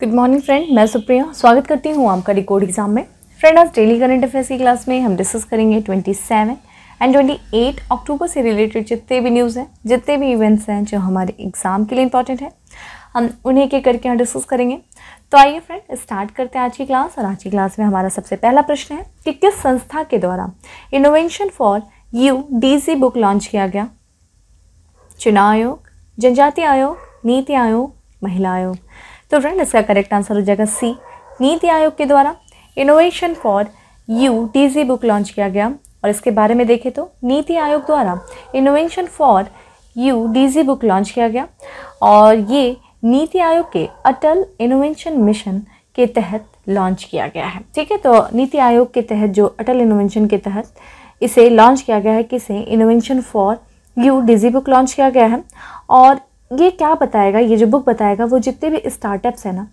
Good morning friend, मैं सुप्रिया स्वागत करती हूँ आपका रिकॉर्ड एग्जाम में। फ्रेंड, आज डेली करंट अफेयर्स की क्लास में हम डिस्कस करेंगे 27 एंड 28 अक्टूबर से रिलेटेड जितने भी न्यूज़ हैं, जितने भी इवेंट्स हैं जो हमारे एग्जाम के लिए इंपॉर्टेंट है, हम उन्हें एक एक करके यहाँ डिस्कस करेंगे। तो आइए फ्रेंड स्टार्ट करते हैं आज की क्लास। और आज की क्लास में हमारा सबसे पहला प्रश्न है कि किस संस्था के द्वारा innovation for UDC book launch किया गया? चुनाव आयोग, जनजाति आयोग, नीति आयोग, महिला आयोग। तो फ्रेंड, इसका करेक्ट आंसर हो जाएगा सी, नीति आयोग के द्वारा innovation for UDC book launch किया गया। और इसके बारे में देखें तो नीति आयोग द्वारा innovation for UDC book launch किया गया और ये नीति आयोग के अटल इनोवेशन मिशन के तहत लॉन्च किया गया है। ठीक है, तो नीति आयोग के तहत जो अटल इनोवेशन के तहत इसे लॉन्च किया गया है, किसे innovation for UDC book launch किया गया है। और ये क्या बताएगा, ये जो बुक बताएगा वो जितने भी स्टार्टअप्स हैं ना,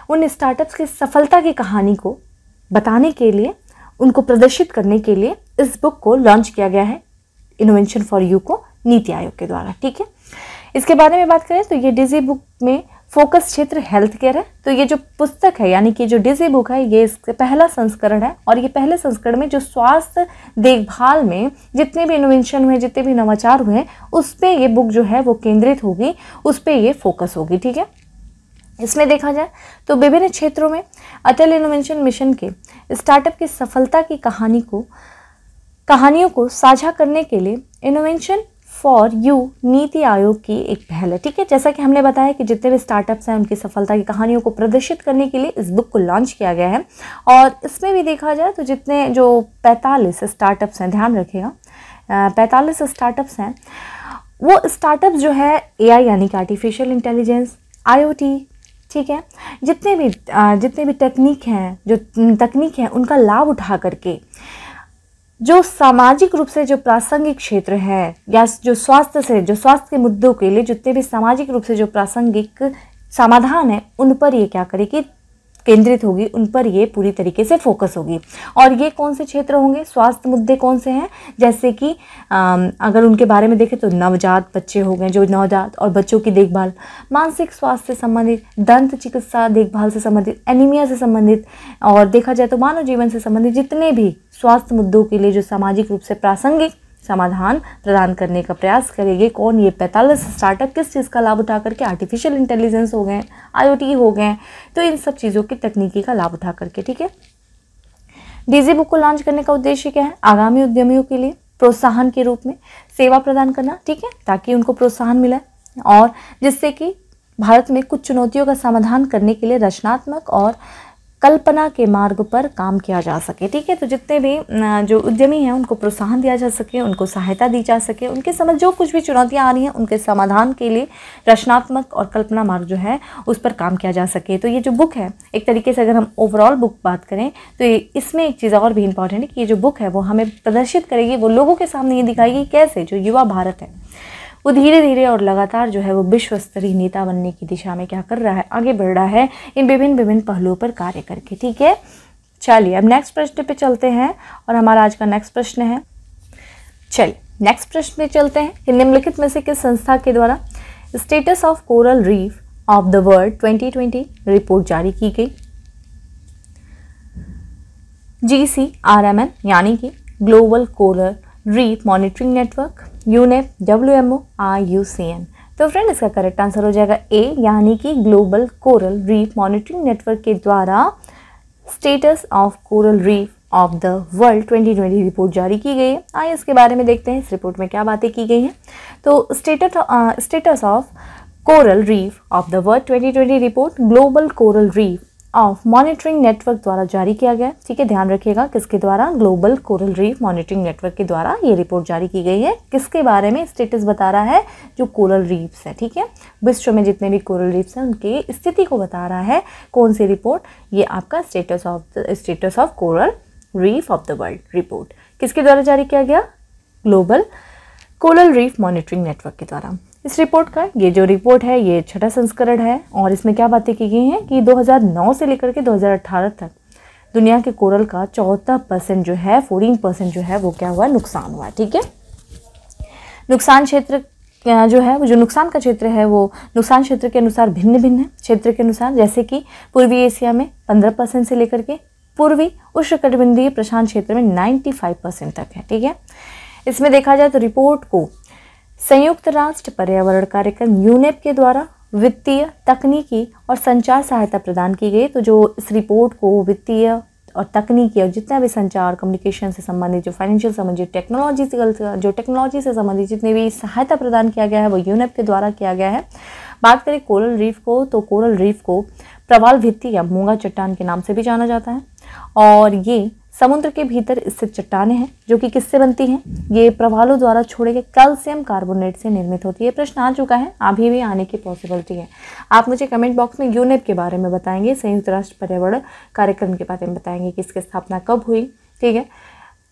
उन स्टार्टअप्स की सफलता की कहानी को बताने के लिए, उनको प्रदर्शित करने के लिए इस बुक को लॉन्च किया गया है, इनोवेशन फॉर यू को नीति आयोग के द्वारा। ठीक है, इसके बारे में बात करें तो ये डीजी बुक में फोकस क्षेत्र हेल्थ केयर है। तो ये जो पुस्तक है यानी कि जो डीजी बुक है, ये इसका पहला संस्करण है और ये पहले संस्करण में जो स्वास्थ्य देखभाल में जितने भी इनोवेशन हुए, जितने भी नवाचार हुए, उस पर ये बुक जो है वो केंद्रित होगी, उस पर ये फोकस होगी। ठीक है, इसमें देखा जाए तो विभिन्न क्षेत्रों में अटल इनोवेशन मिशन के स्टार्टअप की सफलता की कहानियों को साझा करने के लिए innovation for you NITI Aayog की एक पहल है। ठीक है, जैसा कि हमने बताया कि जितने भी स्टार्टअप्स हैं उनकी सफलता की कहानियों को प्रदर्शित करने के लिए इस बुक को लॉन्च किया गया है। और इसमें भी देखा जाए तो जितने जो 45 स्टार्टअप्स हैं, ध्यान रखिएगा 45 स्टार्टअप्स हैं, वो स्टार्टअप्स जो है एआई यानी कि आर्टिफिशियल इंटेलिजेंस, आईओटी, ठीक है, जितने भी टेक्निक हैं उनका लाभ उठा करके जो सामाजिक रूप से जो प्रासंगिक क्षेत्र है या जो स्वास्थ्य के मुद्दों के लिए जितने भी सामाजिक रूप से जो प्रासंगिक समाधान है, उन पर ये क्या करेगी, केंद्रित होगी, उन पर ये पूरी तरीके से फोकस होगी। और ये कौन से क्षेत्र होंगे, स्वास्थ्य मुद्दे कौन से हैं, जैसे कि अगर उनके बारे में देखें तो नवजात बच्चे हो गए, जो नवजात और बच्चों की देखभाल, मानसिक स्वास्थ्य से संबंधित, दंत चिकित्सा देखभाल से संबंधित, एनीमिया से संबंधित, और देखा जाए तो मानव जीवन से संबंधित जितने भी स्वास्थ्य मुद्दों के लिए जो सामाजिक रूप से प्रासंगिक समाधान प्रदान करने का प्रयास करेंगे। कौन? ये 45 स्टार्टअप किस चीज़ का लाभ उठा करके, आर्टिफिशियल इंटेलिजेंस हो गए, आईओटी हो गए, तो इन सब चीज़ों की तकनीकी का लाभ उठा करके। ठीक है, डीजी बुक को लॉन्च करने का उद्देश्य क्या है? आगामी उद्यमियों के लिए प्रोत्साहन के रूप में सेवा प्रदान करना। ठीक है, ताकि उनको प्रोत्साहन मिले और जिससे कि भारत में कुछ चुनौतियों का समाधान करने के लिए रचनात्मक और कल्पना के मार्ग पर काम किया जा सके। ठीक है, तो जितने भी जो उद्यमी हैं उनको प्रोत्साहन दिया जा सके, उनको सहायता दी जा सके, उनके समझ जो कुछ भी चुनौतियां आ रही हैं उनके समाधान के लिए रचनात्मक और कल्पना मार्ग जो है उस पर काम किया जा सके। तो ये जो बुक है, एक तरीके से अगर हम ओवरऑल बुक बात करें तो इसमें एक चीज़ और भी इंपॉर्टेंट है कि ये जो बुक है वो हमें प्रदर्शित करेगी, वो लोगों के सामने ये दिखाएगी कैसे जो युवा भारत है वो धीरे धीरे और लगातार जो है वो विश्व स्तरीय नेता बनने की दिशा में क्या कर रहा है, आगे बढ़ रहा है इन विभिन्न पहलुओं पर कार्य करके। ठीक है, चलिए अब नेक्स्ट प्रश्न पे चलते हैं और हमारा आज का नेक्स्ट प्रश्न है, चलिए नेक्स्ट प्रश्न पे चलते हैं कि निम्नलिखित में से किस संस्था के द्वारा status of coral reef of the world 2020 report जारी की गई? GCRMN यानी कि global coral reef monitoring network, UNEP, WMO, IUCN। तो फ्रेंड, इसका करेक्ट आंसर हो जाएगा ए, यानी कि global coral reef monitoring network के द्वारा status of coral reef of the world 2020 report जारी की गई है। आइए इसके बारे में देखते हैं इस रिपोर्ट में क्या बातें की गई हैं। तो status of coral reef of the world 2020 report global coral reef of monitoring network द्वारा जारी किया गया। ठीक है, ध्यान रखिएगा किसके द्वारा, global coral reef monitoring network के द्वारा ये रिपोर्ट जारी की गई है। किसके बारे में? स्टेटस बता रहा है जो कोरल रीफ्स है। ठीक है, विश्व में जितने भी कोरल रीफ्स हैं उनके स्थिति को बता रहा है कौन सी रिपोर्ट, ये आपका status of coral reef of the world report किसके द्वारा जारी किया गया? Global coral reef monitoring network के द्वारा। इस रिपोर्ट का ये जो रिपोर्ट है ये 6वां संस्करण है और इसमें क्या बातें की गई हैं कि 2009 से लेकर के 2018 तक दुनिया के कोरल का 14% जो है 14% जो है वो क्या हुआ, नुकसान हुआ। ठीक है, नुकसान क्षेत्र जो है वो जो नुकसान का क्षेत्र है वो नुकसान क्षेत्र के अनुसार भिन्न भिन्न है, क्षेत्र के अनुसार, जैसे कि पूर्वी एशिया में 15% से लेकर के पूर्वी उष्णकटिबंधीय प्रशांत क्षेत्र में 95% तक है। ठीक है, इसमें देखा जाए तो रिपोर्ट को संयुक्त राष्ट्र पर्यावरण कार्यक्रम यूनेप के द्वारा वित्तीय, तकनीकी और संचार सहायता प्रदान की गई। तो जो इस रिपोर्ट को वित्तीय और तकनीकी और जितना भी संचार कम्युनिकेशन से संबंधित, जो फाइनेंशियल संबंधित, टेक्नोलॉजी से संबंधित जितनी भी सहायता प्रदान किया गया है वो यूनेप के द्वारा किया गया है। बात करें कोरल रीफ को, तो कोरल रीफ को प्रवाल भित्ति या मूंगा चट्टान के नाम से भी जाना जाता है और ये समुद्र के भीतर स्थित चट्टानें हैं जो कि किससे बनती हैं, ये प्रवालों द्वारा छोड़े गए कैल्शियम कार्बोनेट से निर्मित होती है। प्रश्न आ चुका है, अभी भी आने की पॉसिबिलिटी है। आप मुझे कमेंट बॉक्स में यूनेप के बारे में बताएंगे, संयुक्त राष्ट्र पर्यावरण कार्यक्रम के बारे में बताएंगे कि इसकी स्थापना कब हुई, ठीक है,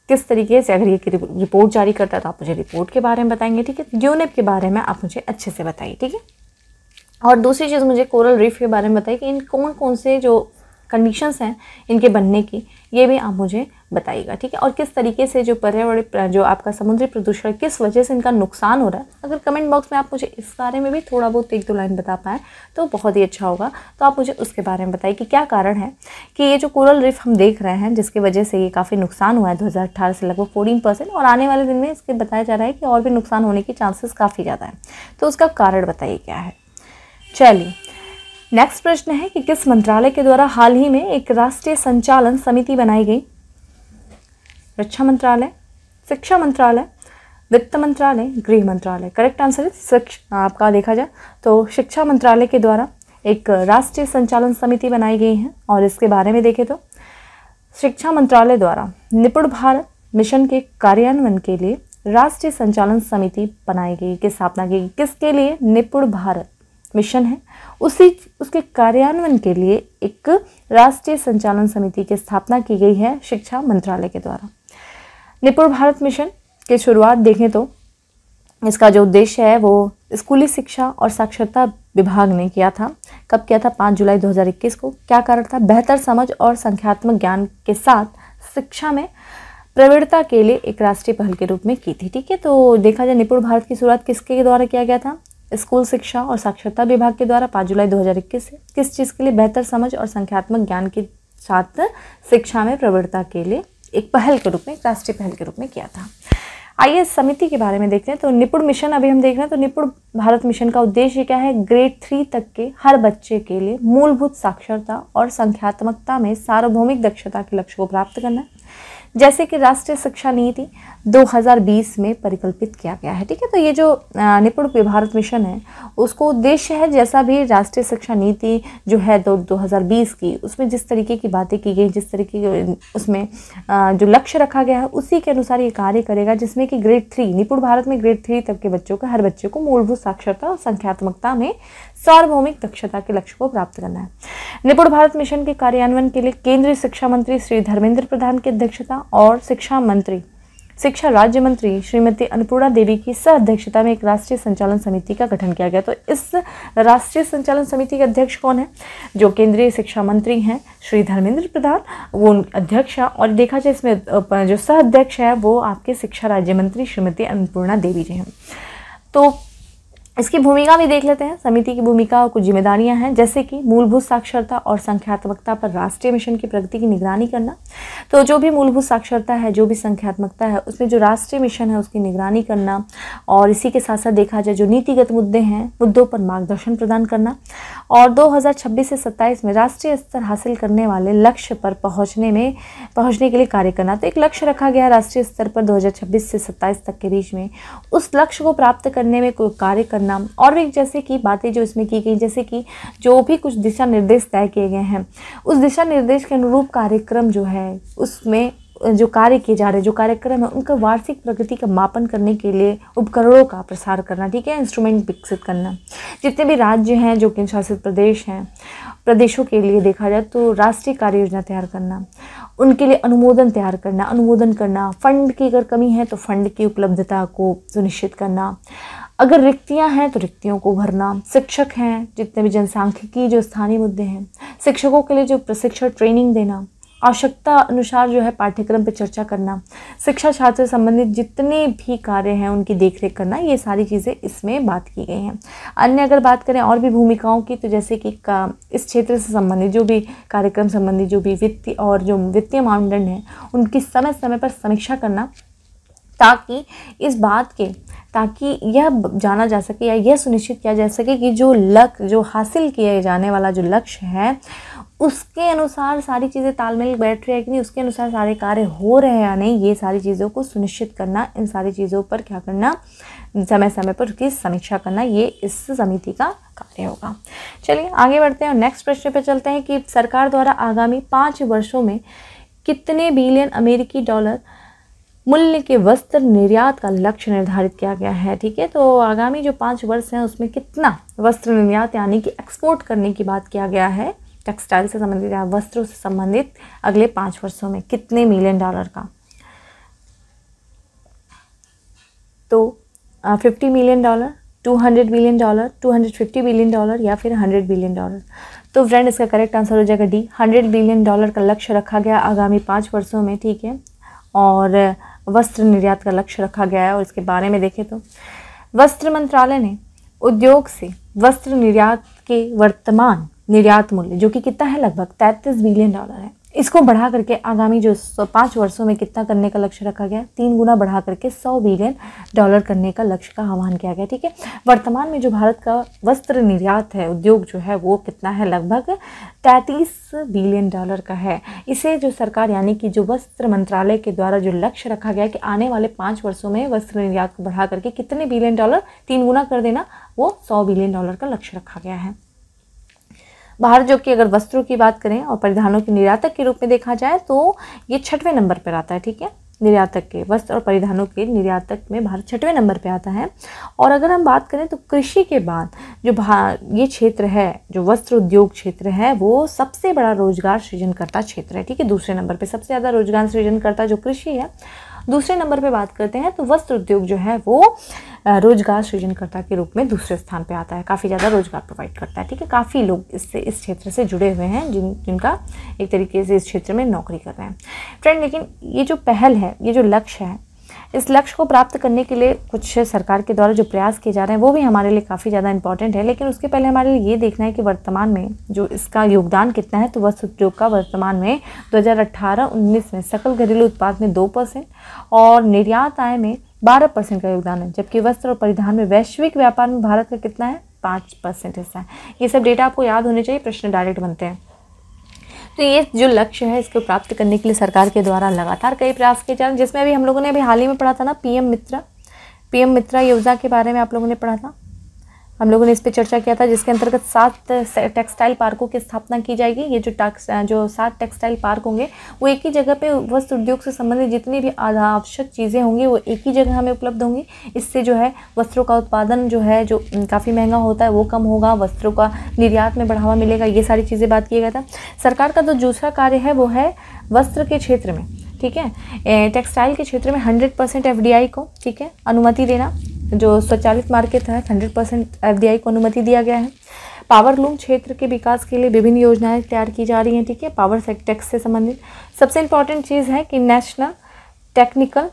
किस तरीके से, अगर ये रिपोर्ट जारी करता है तो आप मुझे रिपोर्ट के बारे में बताएंगे। ठीक है, यूनेप के बारे में आप मुझे अच्छे से बताइए। ठीक है, और दूसरी चीज़ मुझे कोरल रीफ के बारे में बताइए कि इन कौन कौन से जो कंडीशंस हैं इनके बनने की, ये भी आप मुझे बताइएगा। ठीक है, और किस तरीके से जो पर्यावरण, जो आपका समुद्री प्रदूषण, किस वजह से इनका नुकसान हो रहा है। अगर कमेंट बॉक्स में आप मुझे इस बारे में भी थोड़ा बहुत 1-2 लाइन बता पाएँ तो बहुत ही अच्छा होगा। तो आप मुझे उसके बारे में बताइए कि क्या कारण है कि ये जो कोरल रीफ हम देख रहे हैं जिसकी वजह से ये काफ़ी नुकसान हुआ है 2018 से लगभग 14%, और आने वाले दिन में इसके बताया जा रहा है कि और भी नुकसान होने के चांसेस काफ़ी ज़्यादा है। तो उसका कारण बताइए क्या है। चलिए, नेक्स्ट प्रश्न है कि किस मंत्रालय के द्वारा हाल ही में एक राष्ट्रीय संचालन समिति बनाई गई। रक्षा मंत्रालय, शिक्षा मंत्रालय, वित्त मंत्रालय, गृह मंत्रालय। करेक्ट आंसर है आपका देखा जाए तो शिक्षा मंत्रालय के द्वारा एक राष्ट्रीय संचालन समिति बनाई गई है। और इसके बारे में देखें तो शिक्षा मंत्रालय द्वारा निपुण भारत मिशन के कार्यान्वयन के लिए राष्ट्रीय संचालन समिति बनाई गई, की स्थापना की। किसके लिए? निपुण भारत मिशन है उसके कार्यान्वयन के लिए एक राष्ट्रीय संचालन समिति की स्थापना की गई है शिक्षा मंत्रालय के द्वारा। निपुण भारत मिशन की शुरुआत देखें तो इसका जो उद्देश्य है वो स्कूली शिक्षा और साक्षरता विभाग ने किया था। कब किया था? 5 जुलाई 2021 को। क्या कारण था? बेहतर समझ और संख्यात्मक ज्ञान के साथ शिक्षा में प्रवृत्ता के लिए एक राष्ट्रीय पहल के रूप में की थी। ठीक है, तो देखा जाए निपुण भारत की शुरुआत किसके द्वारा किया गया था? स्कूल शिक्षा और साक्षरता विभाग के द्वारा 5 जुलाई 2021 से। किस चीज़ के लिए? बेहतर समझ और संख्यात्मक ज्ञान के साथ शिक्षा में प्रवृत्ता के लिए एक पहल के रूप में, एक राष्ट्रीय पहल के रूप में किया था। आइए समिति के बारे में देखते हैं। तो निपुण मिशन अभी हम देख रहे हैं। तो निपुण भारत मिशन का उद्देश्य क्या है? ग्रेड 3 तक के हर बच्चे के लिए मूलभूत साक्षरता और संख्यात्मकता में सार्वभौमिक दक्षता के लक्ष्य को प्राप्त करना है, जैसे कि राष्ट्रीय शिक्षा नीति 2020 में परिकल्पित किया गया है। ठीक है, तो ये जो निपुण भारत मिशन है उसको उद्देश्य है, जैसा भी राष्ट्रीय शिक्षा नीति जो है 2020 की, उसमें जिस तरीके की बातें की गई, जिस तरीके की उसमें जो लक्ष्य रखा गया है उसी के अनुसार ये कार्य करेगा, जिसमें कि ग्रेड 3, निपुण भारत में ग्रेड 3 तक के बच्चों को, हर बच्चे को मूलभूत साक्षरता और संख्यात्मकता में सार्वभौमिक दक्षता के लक्ष्य को प्राप्त करना है। निपुण भारत मिशन के कार्यान्वयन के लिए केंद्रीय शिक्षा मंत्री श्री धर्मेंद्र प्रधान की अध्यक्षता और शिक्षा राज्य मंत्री श्रीमती अन्नपूर्णा देवी की सह अध्यक्षता में एक राष्ट्रीय संचालन समिति का गठन किया गया। तो इस राष्ट्रीय संचालन समिति के अध्यक्ष कौन है? जो केंद्रीय शिक्षा मंत्री हैं श्री धर्मेंद्र प्रधान, वो अध्यक्ष है। और देखा जाए इसमें जो सह अध्यक्ष है वो आपके शिक्षा राज्य मंत्री श्रीमती अन्नपूर्णा देवी जी हैं। तो इसकी भूमिका भी देख लेते हैं। समिति की भूमिका और कुछ जिम्मेदारियां हैं, जैसे कि मूलभूत साक्षरता और संख्यात्मकता पर राष्ट्रीय मिशन की प्रगति की निगरानी करना। तो जो भी मूलभूत साक्षरता है, जो भी संख्यात्मकता है, उसमें जो राष्ट्रीय मिशन है उसकी निगरानी करना, और इसी के साथ साथ देखा जाए जो नीतिगत मुद्दे हैं, मुद्दों पर मार्गदर्शन प्रदान करना, और 2026 से 27 में राष्ट्रीय स्तर हासिल करने वाले लक्ष्य पर पहुँचने के लिए कार्य करना। तो एक लक्ष्य रखा गया राष्ट्रीय स्तर पर 2026 से 27 तक के बीच में, उस लक्ष्य को प्राप्त करने में कोई कार्य करना। और भी जैसे कि बातें जो इसमें की गई, जैसे कि जो भी कुछ दिशा निर्देश तय किए गए हैं, उस दिशा निर्देश के अनुरूप कार्यक्रम जो है उसमें जो कार्य किए जा रहे हैं, जो कार्यक्रम है, उनका वार्षिक प्रगति का मापन करने के लिए उपकरणों का प्रसार करना। ठीक है, इंस्ट्रूमेंट विकसित करना। जितने भी राज्य हैं, जो केंद्र शासित प्रदेश हैं, प्रदेशों के लिए देखा जाए तो राष्ट्रीय कार्य योजना तैयार करना, उनके लिए अनुमोदन तैयार करना, अनुमोदन करना, फंड की अगर कमी है तो फंड की उपलब्धता को सुनिश्चित करना, अगर रिक्तियां हैं तो रिक्तियों को भरना, शिक्षक हैं, जितने भी जनसांख्यिकी जो स्थानीय मुद्दे हैं, शिक्षकों के लिए जो प्रशिक्षण ट्रेनिंग देना, आवश्यकता अनुसार जो है पाठ्यक्रम पर चर्चा करना, शिक्षा छात्र से संबंधित जितने भी कार्य हैं उनकी देखरेख करना, ये सारी चीज़ें इसमें बात की गई हैं। अन्य अगर बात करें और भी भूमिकाओं की, तो जैसे कि इस क्षेत्र से संबंधित जो भी कार्यक्रम संबंधी जो भी वित्तीय और जो वित्तीय मानदंड हैं उनकी समय समय पर समीक्षा करना, ताकि इस बात के ताकि यह जाना जा सके या यह सुनिश्चित किया जा सके कि जो हासिल किए जाने वाला जो लक्ष्य है उसके अनुसार सारी चीज़ें तालमेल बैठ रही है कि नहीं, उसके अनुसार सारे कार्य हो रहे हैं या नहीं, ये सारी चीज़ों को सुनिश्चित करना, इन सारी चीज़ों पर क्या करना, समय समय पर उसकी समीक्षा करना, ये इस समिति का कार्य होगा। चलिए आगे बढ़ते हैं और नेक्स्ट प्रश्न पर चलते हैं कि सरकार द्वारा आगामी 5 वर्षों में कितने बिलियन अमेरिकी डॉलर मूल्य के वस्त्र निर्यात का लक्ष्य निर्धारित किया गया है। ठीक है, तो आगामी जो 5 वर्ष हैं उसमें कितना वस्त्र निर्यात यानी कि एक्सपोर्ट करने की बात किया गया है, टेक्सटाइल से संबंधित या वस्त्रों से संबंधित अगले 5 वर्षों में कितने मिलियन डॉलर का। तो 50 million dollar, 200 billion dollar, 250 billion dollar या फिर 100 बिलियन डॉलर। तो फ्रेंड इसका करेक्ट आंसर हो जाएगा डी, 100 बिलियन डॉलर का लक्ष्य रखा गया आगामी 5 वर्षों में। ठीक है, और वस्त्र निर्यात का लक्ष्य रखा गया है। और इसके बारे में देखें तो वस्त्र मंत्रालय ने उद्योग से वस्त्र निर्यात के वर्तमान निर्यात मूल्य जो कि कितना है, लगभग 33 बिलियन डॉलर है, इसको बढ़ा करके आगामी जो 5 वर्षों में कितना करने का लक्ष्य रखा गया, 3 गुना बढ़ा करके 100 बिलियन डॉलर करने का लक्ष्य का आह्वान किया गया। ठीक है, वर्तमान में जो भारत का वस्त्र निर्यात है उद्योग जो है वो कितना है, लगभग 33 बिलियन डॉलर का है। इसे जो सरकार यानी कि जो वस्त्र मंत्रालय के द्वारा जो लक्ष्य रखा गया कि आने वाले 5 वर्षों में वस्त्र निर्यात को बढ़ा करके कितने बिलियन डॉलर, 3 गुना कर देना, वो 100 बिलियन डॉलर का लक्ष्य रखा गया है। भारत जो कि अगर वस्त्रों की बात करें और परिधानों के निर्यातक के रूप में देखा जाए तो ये 6वें नंबर पर आता है। ठीक है, निर्यातक के वस्त्र और परिधानों के निर्यातक में भारत 6वें नंबर पे आता है। और अगर हम बात करें तो कृषि के बाद जो ये क्षेत्र है, जो वस्त्र उद्योग क्षेत्र है, वो सबसे बड़ा रोजगार सृजन करता क्षेत्र है। ठीक है, दूसरे नंबर पे सबसे ज़्यादा रोजगार सृजन करता जो कृषि है, दूसरे नंबर पे बात करते हैं तो वस्त्र उद्योग जो है वो रोजगार सृजनकर्ता के रूप में दूसरे स्थान पे आता है, काफ़ी ज़्यादा रोजगार प्रोवाइड करता है। ठीक है, काफ़ी लोग इस क्षेत्र से जुड़े हुए हैं जिनका एक तरीके से इस क्षेत्र में नौकरी कर रहे हैं फ्रेंड। लेकिन ये जो पहल है, ये जो लक्ष्य है, इस लक्ष्य को प्राप्त करने के लिए कुछ सरकार के द्वारा जो प्रयास किए जा रहे हैं वो भी हमारे लिए काफ़ी ज़्यादा इंपॉर्टेंट है। लेकिन उसके पहले हमारे लिए ये देखना है कि वर्तमान में जो इसका योगदान कितना है। तो वस्त्र उद्योग का वर्तमान में 2018-19 में सकल घरेलू उत्पाद में 2% और निर्यात आय में 12% का योगदान है, जबकि वस्त्र और परिधान में वैश्विक व्यापार में भारत का कितना है, 5% हिस्सा है। ये सब डेटा आपको याद होने चाहिए, प्रश्न डायरेक्ट बनते हैं। तो ये जो लक्ष्य है इसको प्राप्त करने के लिए सरकार के द्वारा लगातार कई प्रयास किए जा रहे हैं, जिसमें अभी हम लोगों ने अभी हाल ही में पढ़ा था ना पीएम मित्रा योजना के बारे में आप लोगों ने पढ़ा था। हम लोगों ने इस पर चर्चा किया था, जिसके अंतर्गत 7 टेक्सटाइल पार्कों की स्थापना की जाएगी। ये जो 7 टेक्सटाइल पार्क होंगे वो एक ही जगह पे वस्त्र उद्योग से संबंधित जितनी भी आवश्यक चीज़ें होंगी वो एक ही जगह हमें उपलब्ध होंगी। इससे जो है वस्त्रों का उत्पादन जो है जो काफ़ी महंगा होता है वो कम होगा, वस्त्रों का निर्यात में बढ़ावा मिलेगा। ये सारी चीज़ें बात किया गया था। सरकार का जो दूसरा कार्य है वो है वस्त्र के क्षेत्र में, ठीक है, टेक्सटाइल के क्षेत्र में 100% FDI को, ठीक है, अनुमति देना। जो स्वचालित मार्केट है 100% FDI को अनुमति दिया गया है। पावरलूम क्षेत्र के विकास के लिए विभिन्न योजनाएं तैयार की जा रही हैं। ठीक है, पावर सेक्टर से संबंधित सबसे इम्पॉर्टेंट चीज़ है कि नेशनल टेक्निकल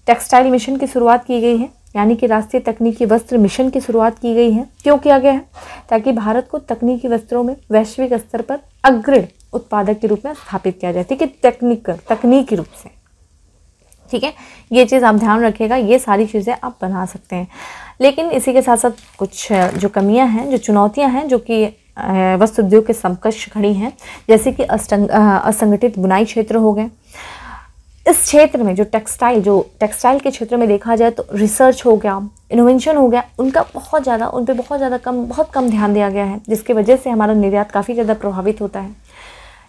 टेक्सटाइल मिशन की शुरुआत की गई है, यानी कि राष्ट्रीय तकनीकी वस्त्र मिशन की शुरुआत की गई है। क्यों किया गया है? ताकि भारत को तकनीकी वस्त्रों में वैश्विक स्तर पर अग्रणी उत्पादक के रूप में स्थापित किया जाए। ठीक है, तकनीकी रूप से, ठीक है, ये चीज़ आप ध्यान रखिएगा। ये सारी चीज़ें आप बना सकते हैं, लेकिन इसी के साथ साथ कुछ जो कमियां हैं, जो चुनौतियां हैं, जो कि वस्त्र उद्योग के समकक्ष खड़ी हैं, जैसे कि असंगठित बुनाई क्षेत्र हो गए। इस क्षेत्र में जो टेक्सटाइल के क्षेत्र में देखा जाए तो रिसर्च हो गया, इनोवेशन हो गया, उन पर बहुत कम ध्यान दिया गया है, जिसकी वजह से हमारा निर्यात काफ़ी ज़्यादा प्रभावित होता है।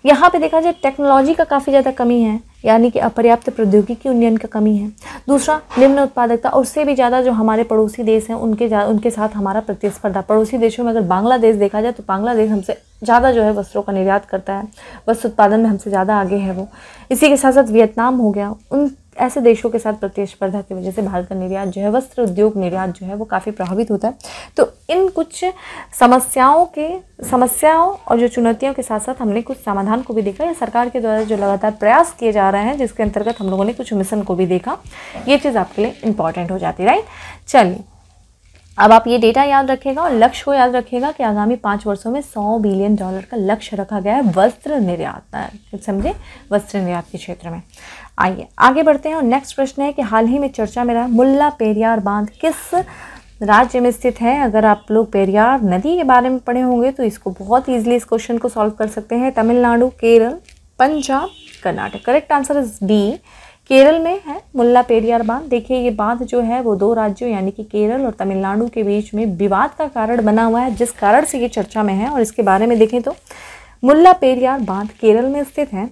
यहाँ पे देखा जाए टेक्नोलॉजी का काफ़ी ज़्यादा कमी है, यानी कि अपर्याप्त प्रौद्योगिकी उन्नयन का कमी है। दूसरा, निम्न उत्पादकता, और उससे भी ज़्यादा जो हमारे पड़ोसी देश हैं उनके साथ हमारा प्रतिस्पर्धा। पड़ोसी देशों में अगर बांग्लादेश देखा जाए तो बांग्लादेश हमसे ज़्यादा जो है वस्त्रों का निर्यात करता है, वस्त्र उत्पादन में हमसे ज़्यादा आगे है वो। इसी के साथ साथ वियतनाम हो गया, उन ऐसे देशों के साथ प्रतिस्पर्धा की वजह से भारत का निर्यात जो है, वस्त्र उद्योग निर्यात जो है वो काफ़ी प्रभावित होता है। तो इन कुछ समस्याओं और जो चुनौतियों के साथ साथ हमने कुछ समाधान को भी देखा, या सरकार के द्वारा जो लगातार प्रयास किए जा रहे हैं जिसके अंतर्गत हम लोगों ने कुछ मिशन को भी देखा। ये चीज़ आपके लिए इंपॉर्टेंट हो जाती है, राइट। चलिए, अब आप ये डेटा याद रखिएगा और लक्ष्य को याद रखिएगा कि आगामी 5 वर्षों में $100 बिलियन का लक्ष्य रखा गया है वस्त्र निर्यात, समझे, वस्त्र निर्यात के क्षेत्र में। आइए आगे बढ़ते हैं और नेक्स्ट प्रश्न है कि हाल ही में चर्चा में रहा मुल्ला पेरियार बांध किस राज्य में स्थित है। अगर आप लोग पेरियार नदी के बारे में पढ़े होंगे तो इसको बहुत ईजिली इस क्वेश्चन को सॉल्व कर सकते हैं। Tamil Nadu, Kerala, Punjab, Karnataka. Correct answer is B, Kerala में है मुल्ला पेरियार बांध। देखिए ये बांध जो है वो 2 राज्यों यानी कि केरल और तमिलनाडु के बीच में विवाद का कारण बना हुआ है, जिस कारण से ये चर्चा में है। और इसके बारे में देखें तो मुल्ला पेरियार बांध केरल में स्थित है,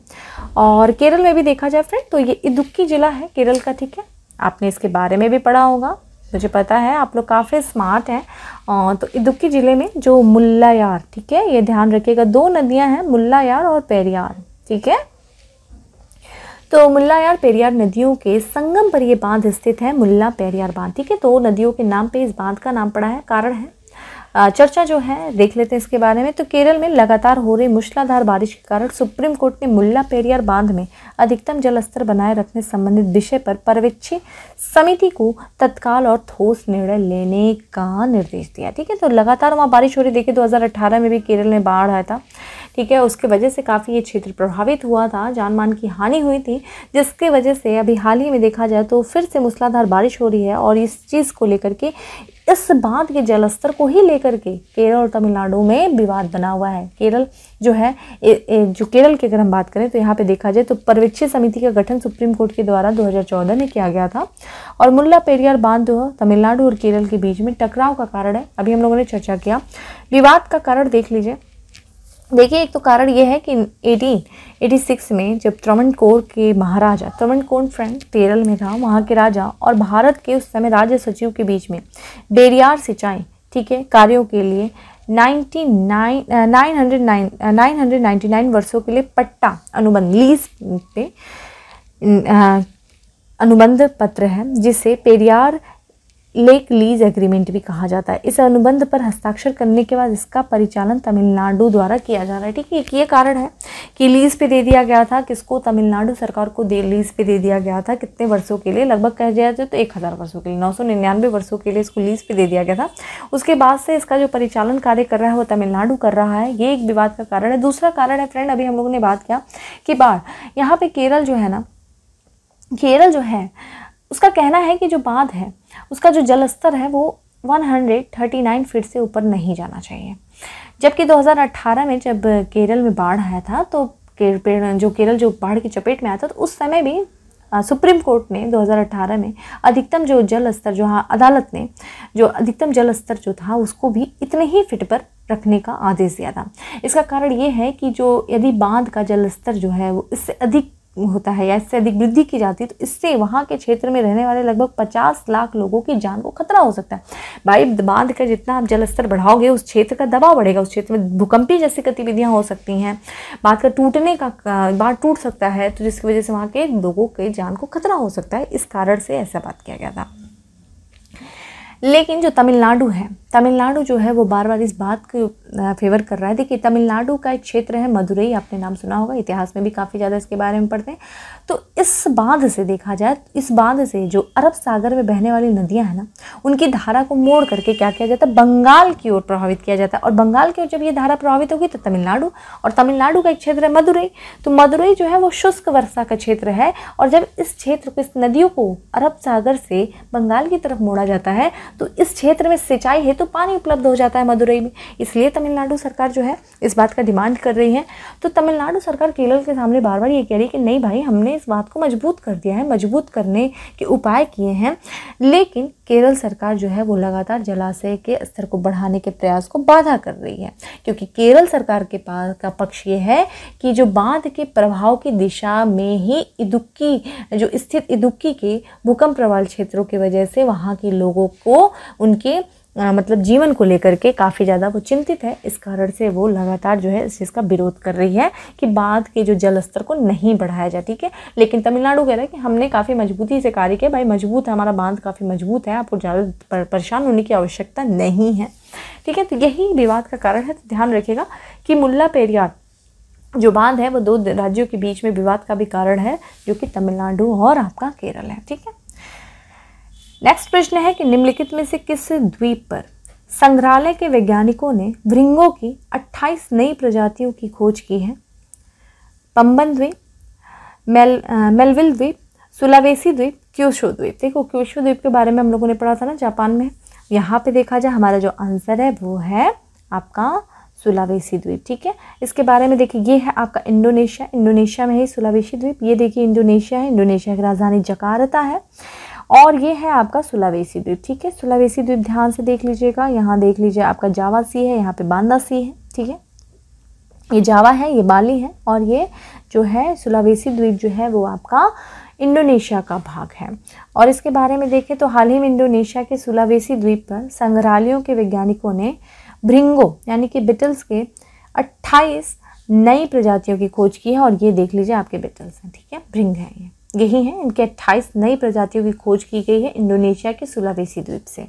और केरल में भी देखा जाए फ्रेंड तो ये इदुक्की जिला है केरल का, ठीक है। आपने इसके बारे में भी पढ़ा होगा, मुझे पता है आप लोग काफ़ी स्मार्ट हैं। तो इदुक्की जिले में जो मुल्लायार, ठीक है, ये ध्यान रखिएगा, 2 नदियां हैं, मुल्लायार और पेरियार, ठीक है। तो मुल्लायार पेरियार नदियों के संगम पर ये बांध स्थित है, मुल्ला पेरियार बांध, ठीक है। तो नदियों के नाम पे इस बांध का नाम पड़ा है, कारण है। चर्चा जो है देख लेते हैं इसके बारे में। तो केरल में लगातार हो रही मूसलाधार बारिश के कारण सुप्रीम कोर्ट ने मुल्ला पेरियार बांध में अधिकतम जल स्तर बनाए रखने संबंधित विषय पर पर्यवेक्षी समिति को तत्काल और ठोस निर्णय लेने का निर्देश दिया, ठीक है। तो लगातार वहाँ बारिश हो रही, देखिए 2018 में भी केरल में बाढ़ आया था, ठीक है। उसके वजह से काफ़ी ये क्षेत्र प्रभावित हुआ था, जान मान की हानि हुई थी, जिसके वजह से अभी हाल ही में देखा जाए तो फिर से मूसलाधार बारिश हो रही है। और इस चीज़ को लेकर के, इस बांध के जलस्तर को ही लेकर के केरल और तमिलनाडु में विवाद बना हुआ है। केरल जो है, जो केरल की अगर हम बात करें तो यहाँ पे देखा जाए तो पर्यवेक्षी समिति का गठन सुप्रीम कोर्ट के द्वारा 2014 में किया गया था। और मुल्ला पेरियार बांध जो तमिलनाडु और केरल के बीच में टकराव का कारण है, अभी हम लोगों ने चर्चा किया। विवाद का कारण देख लीजिए, देखिए एक तो कारण ये है कि 1886 में जब त्रावणकोर के महाराजा, त्रावणकोर फ्रेंड केरल में था, वहाँ के राजा और भारत के उस समय राज्य सचिव के बीच में बेरियार सिंचाई, ठीक है, कार्यों के लिए 999 वर्षों के लिए पट्टा अनुबंध, लीज पे अनुबंध पत्र है, जिसे पेरियार लेक लीज एग्रीमेंट भी कहा जाता है। इस अनुबंध पर हस्ताक्षर करने के बाद इसका परिचालन तमिलनाडु द्वारा किया जा रहा है, ठीक है। ये कारण है कि लीज पे दे दिया गया था, किसको, तमिलनाडु सरकार को लीज पे दे दिया गया था, कितने वर्षों के लिए, लगभग कह जाए तो 1000 वर्षों के लिए, 999 वर्षों के लिए इसको लीज पे दे दिया गया था। उसके बाद से इसका जो परिचालन कार्य कर रहा है वो तमिलनाडु कर रहा है, ये एक विवाद का कारण है। दूसरा कारण है फ्रेंड, अभी हम लोगों ने बात किया कि बाढ़, यहाँ पे केरल जो है ना, केरल जो है उसका कहना है कि जो बांध है उसका जो जल स्तर है वो 139 फीट से ऊपर नहीं जाना चाहिए। जबकि 2018 में जब केरल में बाढ़ आया था तो जो केरल जो बाढ़ की चपेट में आया था, तो उस समय भी सुप्रीम कोर्ट ने 2018 में अधिकतम जो जल स्तर, जो अदालत ने जो अधिकतम जल स्तर जो था उसको भी इतने ही फीट पर रखने का आदेश दिया था। इसका कारण ये है कि जो यदि बांध का जल स्तर जो है वो इससे अधिक होता है या इससे अधिक वृद्धि की जाती है तो इससे वहाँ के क्षेत्र में रहने वाले लगभग 50 लाख लोगों की जान को खतरा हो सकता है। भाई बांध का जितना आप जल स्तर बढ़ाओगे उस क्षेत्र का दबाव बढ़ेगा, उस क्षेत्र में भूकंपीय जैसी गतिविधियाँ हो सकती हैं, बांध का टूटने का, बांध टूट सकता है, तो जिसकी वजह से वहाँ के लोगों के जान को खतरा हो सकता है। इस कारण से ऐसा बात किया गया था। लेकिन जो तमिलनाडु है, तमिलनाडु जो है वो बार बार इस बात को फेवर कर रहा है। देखिए तमिलनाडु का एक क्षेत्र है मदुरई, आपने नाम सुना होगा, इतिहास में भी काफ़ी ज़्यादा इसके बारे में पढ़ते हैं। तो इस बांध से देखा जाए, इस बांध से जो अरब सागर में बहने वाली नदियां हैं ना, उनकी धारा को मोड़ करके क्या किया जाता है, बंगाल की ओर प्रभावित किया जाता है। और बंगाल की ओर जब ये धारा प्रभावित होगी तो तमिलनाडु, और तमिलनाडु का एक क्षेत्र है मदुरई, तो मदुरई जो है वो शुष्क वर्षा का क्षेत्र है। और जब इस क्षेत्र को, इस नदियों को अरब सागर से बंगाल की तरफ मोड़ा जाता है तो इस क्षेत्र में सिंचाई है तो पानी उपलब्ध हो जाता है मदुरई में। इसलिए तमिलनाडु सरकार जो है इस बात का डिमांड कर रही है। तो तमिलनाडु सरकार केरल के सामने बार बार ये कह रही है कि नहीं भाई, हमने इस बात को मजबूत कर दिया है, मजबूत करने के उपाय किए हैं, लेकिन केरल सरकार जो है वो लगातार जलाशय के स्तर को बढ़ाने के प्रयास को बाधा कर रही है। क्योंकि केरल सरकार के पास का पक्ष ये है कि जो बांध के प्रभाव की दिशा में ही इदुक्की, जो स्थित इदुक्की के भूकंप प्रभावित क्षेत्रों की वजह से वहाँ के लोगों को उनके मतलब जीवन को लेकर के काफ़ी ज़्यादा वो चिंतित है। इस कारण से वो लगातार जो है इस चीज़ का विरोध कर रही है कि बांध के जो जल स्तर को नहीं बढ़ाया जाए, ठीक है। लेकिन तमिलनाडु कह रहा है कि हमने काफ़ी मजबूती से कार्य किया, भाई मजबूत है, हमारा बांध काफ़ी मजबूत है, आपको ज़्यादा परेशान होने की आवश्यकता नहीं है, ठीक है। तो यही विवाद का कारण है। तो ध्यान रखिएगा कि मुल्ला पेरियार जो बांध है वो 2 राज्यों के बीच में विवाद का भी कारण है, जो कि तमिलनाडु और आपका केरल है, ठीक है। नेक्स्ट प्रश्न है कि निम्नलिखित में से किस द्वीप पर संग्रहालय के वैज्ञानिकों ने भृंगों की 28 नई प्रजातियों की खोज की है? पंबन द्वीप, मेलविल द्वीप, सुलावेसी द्वीप, क्यूशू द्वीप। देखो क्यूशू द्वीप के बारे में हम लोगों ने पढ़ा था ना जापान में। यहाँ पे देखा जाए हमारा जो आंसर है वो है आपका सुलावेसी द्वीप, ठीक है। इसके बारे में देखिए, ये है आपका इंडोनेशिया, इंडोनेशिया में है सुलावेसी द्वीप। ये देखिए इंडोनेशिया है, इंडोनेशिया की राजधानी जकार्ता है। और ये है आपका सुलावेसी द्वीप, ठीक है। सुलावेसी द्वीप ध्यान से देख लीजिएगा, यहाँ देख लीजिए आपका जावा सी है, यहाँ पे बांदा सी है, ठीक है। ये जावा है, ये बाली है, और ये जो है सुलावेसी द्वीप जो है वो आपका इंडोनेशिया का भाग है। और इसके बारे में देखें तो हाल ही में इंडोनेशिया के सुलावेसी द्वीप पर संग्रहालयों के वैज्ञानिकों ने भृंगों यानी कि बिटल्स के 28 नई प्रजातियों की खोज की है। और ये देख लीजिए आपके बिटल्स हैं, ठीक है, भृंग हैं, ये यही हैं, इनके 28 नई प्रजातियों की खोज की गई है इंडोनेशिया के सुलावेसी द्वीप से।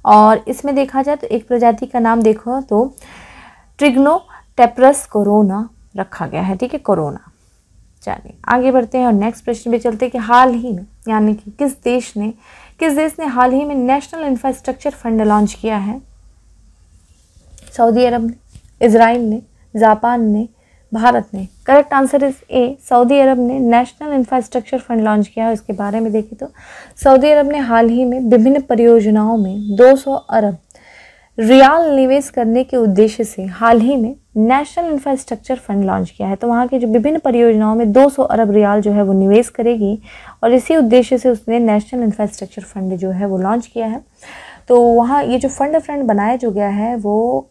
और इसमें देखा जाए तो एक प्रजाति का नाम देखो तो ट्रिग्नोटेपरस कोरोना रखा गया है, ठीक है, कोरोना। चलिए आगे बढ़ते हैं और नेक्स्ट प्रश्न पे चलते हैं कि हाल ही में यानी कि किस देश ने हाल ही में नेशनल इंफ्रास्ट्रक्चर फंड लॉन्च किया है? सऊदी अरब ने, इजराइल ने, जापान ने, भारत ने। करेक्ट आंसर इज ए, सऊदी अरब ने नेशनल इंफ्रास्ट्रक्चर फंड लॉन्च किया है। इसके बारे में देखें तो सऊदी अरब ने हाल ही में विभिन्न परियोजनाओं में 200 अरब रियाल निवेश करने के उद्देश्य से हाल ही में नेशनल इंफ्रास्ट्रक्चर फंड लॉन्च किया है। तो वहाँ की जो विभिन्न परियोजनाओं में 200 अरब रियाल जो है वो निवेश करेगी, और इसी उद्देश्य से उसने नेशनल इंफ्रास्ट्रक्चर फंड जो है वो लॉन्च किया है। तो वहाँ ये जो फंड बनाया जो गया है वो